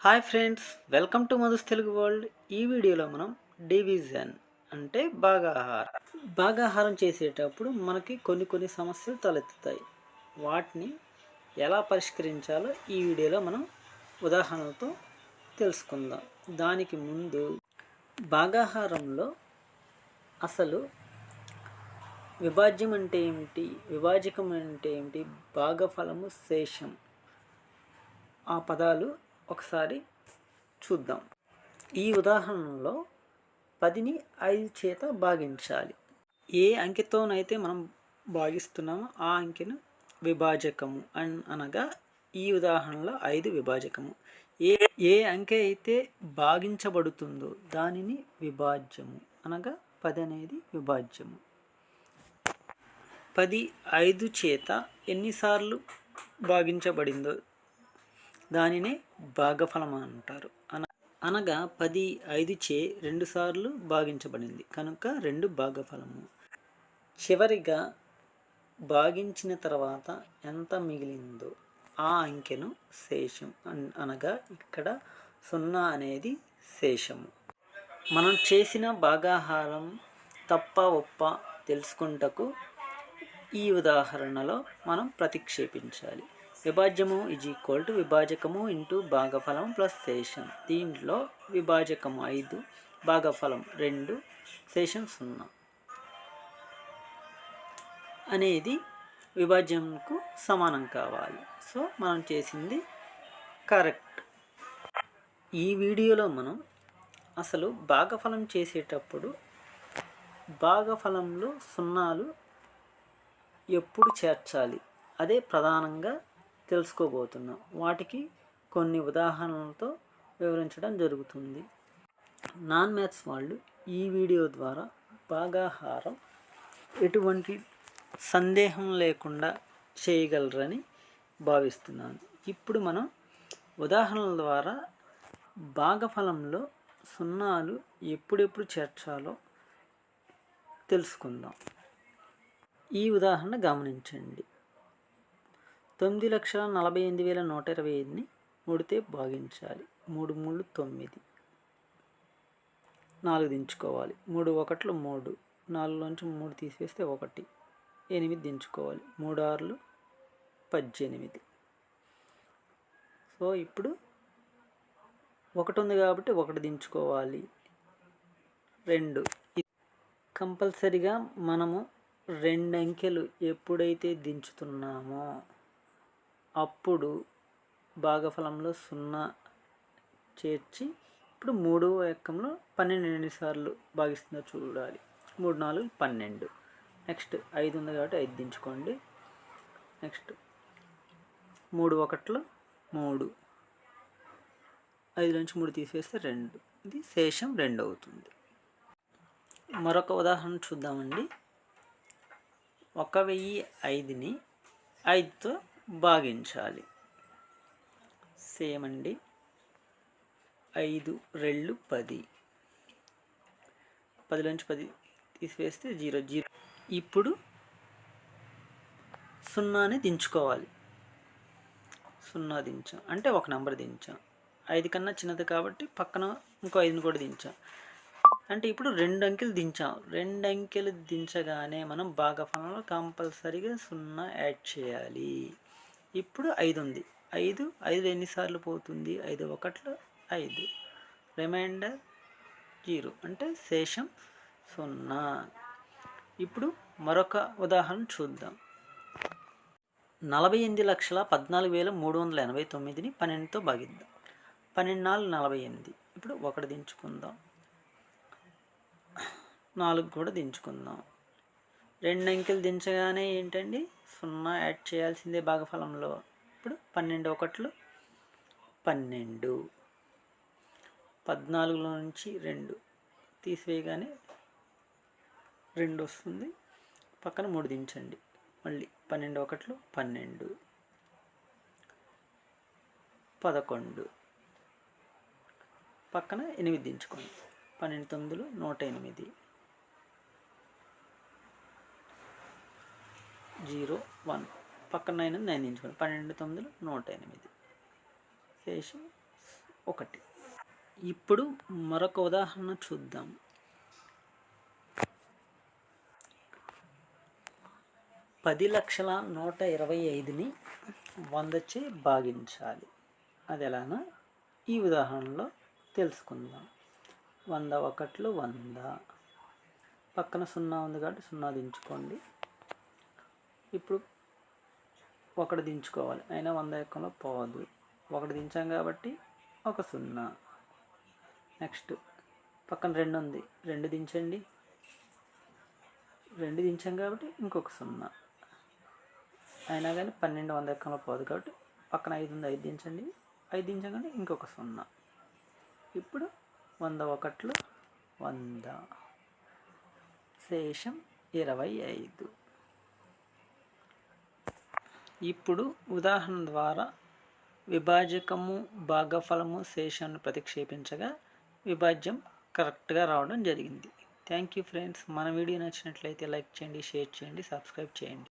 Hi friends, welcome to Madhu's Telugu world. ఈ వీడియోలో మనం డివిజన్ అంటే భాగాహారం చేసేటప్పుడు మనకి కొన్ని సమస్యలు తలెత్తుతాయి. వాటిని ఎలా పరిష్కరించాలో ఈ వీడియోలో మనం ఉదాహరణలతో తెలుసుకుందాం. దానికి ముందు భాగాహారంలో అసలు విభాజ్యం అంటే ఏమిటి, విభాజకం అంటే ఏమిటి, భాగఫలము, శేషం ఆ పదాలు ఒకసారి చూద్దాం. ఈ ఉదాహరణలో 10ని 5 చేత భాగించాలి. ఏ అంకెతోనైతే మనం భాగిస్తున్నామో ఆ అంకెను విభాజకము అనగా ఈ ఉదాహరణలో 5 విభాజకము. ఏ అంకె అయితే భాగించబడుతుందో దానిని విభాజ్యము అనగా 10 అనేది విభాజ్యము. 10 5 చేత ఎన్నిసార్లు భాగించబడిందో దానినే భాగఫలం అంటారు. అనగా 10 5 చే 2 సార్లు భాగించబడింది కనుక 2 భాగఫలము. చివరిగా భాగించిన తర్వాత ఎంత మిగిలిందో ఆ అంకెను శేషం అనగా ఇక్కడ 0 అనేది శేషము. మనం చేసిన భాగాహారం తప్ప ఒప్ప తెలుసుకుంటకు ఈ ఉదాహరణలో మనం ప్రతిక్షేపించాలి. విభాజ్యము = విభాజకము ఇంటూ భాగఫలం ప్లస్ శేషం. దీంట్లో విభాజకము 5, భాగఫలం 2, శేషం 0 అనేది విభాజ్యంకు సమానం కావాలి. సో మనం చేసింది కరెక్ట్. ఈ వీడియోలో మనం అసలు భాగఫలం చేసేటప్పుడు భాగఫలంలో సున్నాలు ఎప్పుడు చేర్చాలి అదే ప్రధానంగా తెలుసుకోబోతున్నాం. వాటికి కొన్ని ఉదాహరణలతో వివరించడం జరుగుతుంది. నాన్ మ్యాథ్స్ వాళ్ళు ఈ వీడియో ద్వారా భాగాహారం ఎటువంటి సందేహం లేకుండా చేయగలరని భావిస్తున్నాను. ఇప్పుడు మనం ఉదాహరణల ద్వారా భాగఫలంలో సున్నాలు ఎప్పుడెప్పుడు చేర్చాలో తెలుసుకుందాం. ఈ ఉదాహరణ గమనించండి. 9,48,125ని 3తో భాగించాలి. 3 3 9, 4 దించుకోవాలి. 3 1 3, 4లోంచి 3 తీసివేస్తే 1, 8 దించుకోవాలి. 3 6 18. సో ఇప్పుడు 1 ఉంది కాబట్టి 1 దించుకోవాలి. 2 కంపల్సరిగా మనము 2 అంకెలు ఎప్పుడైతే దించుతున్నామో అప్పుడు భాగఫలంలో 0 చేర్చి ఇప్పుడు 3వ ఎక్కంలో 12 ఎన్నిసార్లు భాగిస్తుందో చూడాలి. 3 4 12. నెక్స్ట్ 5 ఉంది కాబట్టి 5 దించుకోండి. నెక్స్ట్ 3 1 3, 5లోంచి 3 తీసివేస్తే 2. ఇది శేషం 2 అవుతుంది. మరొక ఉదాహరణ చూద్దామండి. 1005ని 5తో భాగించాలి. సేమ్ అండి. 5 2 10, 10లోంచి 10 తీసివేస్తే 0 0. ఇప్పుడు 0ని దించుకోవాలి. 0 దించాం అంటే ఒక నెంబర్ దించాం. 5 కన్నా చిన్నది కాబట్టి పక్కన ఇంకో 5ని కూడా దించాం. అంటే ఇప్పుడు 2 అంకెలు దించాం. 2 అంకెలు దించగానే మనం భాగఫలంలో కంపల్సరీగా 0 యాడ్ చేయాలి. ఇప్పుడు 5 ఉంది. 5 ఎన్నిసార్లు పోతుంది? 5 1 5, రిమైండర్ 0 అంటే శేషం 0. ఇప్పుడు మరొక ఉదాహరణ చూద్దాం. 48,14,389ని 12తో భాగిద్దాం. 12 4 48. ఇప్పుడు 1 దించుకుందాం. 4 కూడా దించుకుందాం. 2 అంకెలు దించగానే ఏంటండి 0 యాడ్ చేయాల్సిందే భాగఫలంలో. ఇప్పుడు 12 1 12, 14లో నుంచి 2 తీసివేయగానే 2 వస్తుంది. పక్కన 3 దించండి. మళ్ళీ 12 1 12, 11, పక్కన 8 దించుకోండి. 12 9 108, 0 1, పక్కన 9 9 దించుకోండి. 12 9 108, శేషం 1. ఇప్పుడు మరొక ఉదాహరణ చూద్దాం. 10,125,000ని 100చే భాగించాలి. అది ఎలానో ఈ ఉదాహరణలో తెలుసుకుందాం. 100 ఒకట్లు 100, పక్కన 0 ఉంది కాబట్టి 0 దించుకోండి. ఇప్పుడు 1 దించుకోవాలి, అయినా 100 ఎక్కలో పోదు. 1 దించాం కాబట్టి ఒక 0. నెక్స్ట్ పక్కన 2 ఉంది, 2 దించండి. 2 దించాం కాబట్టి ఇంకొక 0, అయినా కానీ 12 100 ఎక్కలో పోదు కాబట్టి పక్కన 5 ఉంది, 5 దించండి. 5 దించాం కానీ ఇంకొక 0. ఇప్పుడు 100 ఒకట్లు 100, శేషం 25. ఇప్పుడు ఉదాహరణ ద్వారా విభాజకము, భాగఫలము, శేషాన్ని ప్రతిక్షేపించగా విభాజ్యం కరెక్ట్గా రావడం జరిగింది. Thank you friends. మన వీడియో నచ్చినట్లయితే లైక్ చేయండి, షేర్ చేయండి, సబ్స్క్రైబ్ చేయండి.